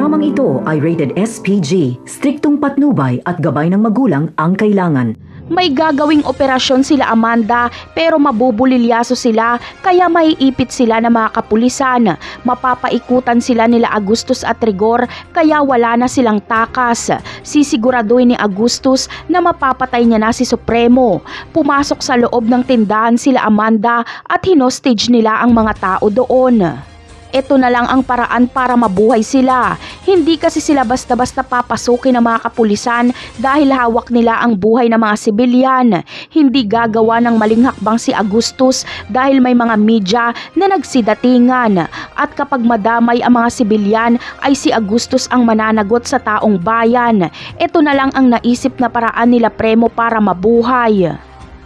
Programang ito ay rated SPG, striktong patnubay at gabay ng magulang ang kailangan. May gagawing operasyon sila Amanda pero mabubulilyaso sila kaya maiipit sila ng mga kapulisan. Mapapaikutan sila nila Agustus at Rigor kaya wala na silang takas. Sisiguraduhin ni Agustus na mapapatay niya na si Supremo. Pumasok sa loob ng tindahan sila Amanda at hinostage nila ang mga tao doon. Ito na lang ang paraan para mabuhay sila. Hindi kasi sila basta-basta papasukin ng mga kapulisan dahil hawak nila ang buhay ng mga sibilyan. Hindi gagawa ng maling hakbang si Agustus dahil may mga media na nagsidatingan. At kapag madamay ang mga sibilyan ay si Agustus ang mananagot sa taong bayan. Ito na lang ang naisip na paraan nila Premo para mabuhay.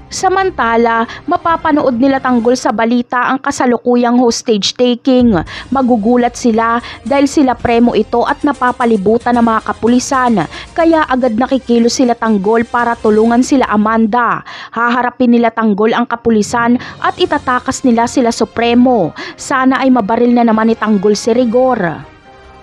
Samantala, mapapanood nila Tanggol sa balita ang kasalukuyang hostage taking. Magugulat sila dahil sila Premo ito at napapalibutan ng mga kapulisan. Kaya agad nakikilo sila Tanggol para tulungan sila Amanda. Haharapin nila Tanggol ang kapulisan at itatakas nila sila Supremo. Sana ay mabaril na naman ni Tanggol si Rigor.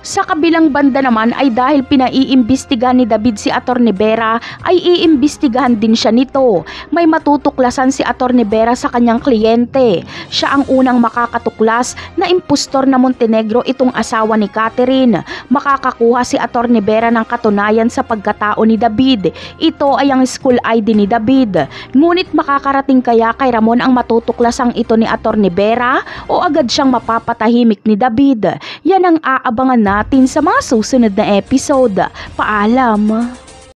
Sa kabilang banda naman ay dahil pinaiimbestigahan ni David si Atty. Vera ay iimbestigahan din siya nito. May matutuklasan si Atty. Vera sa kanyang kliyente. Siya ang unang makakatuklas na impostor na Montenegro itong asawa ni Catherine. Makakakuha si Atty. Vera ng katunayan sa pagkatao ni David. Ito ay ang school ID ni David. Ngunit makakarating kaya kay Ramon ang matuklasang ito ni Atty. Vera o agad siyang mapapatahimik ni David? Yan ang aabangan natin sa mga susunod na episode. Paalam!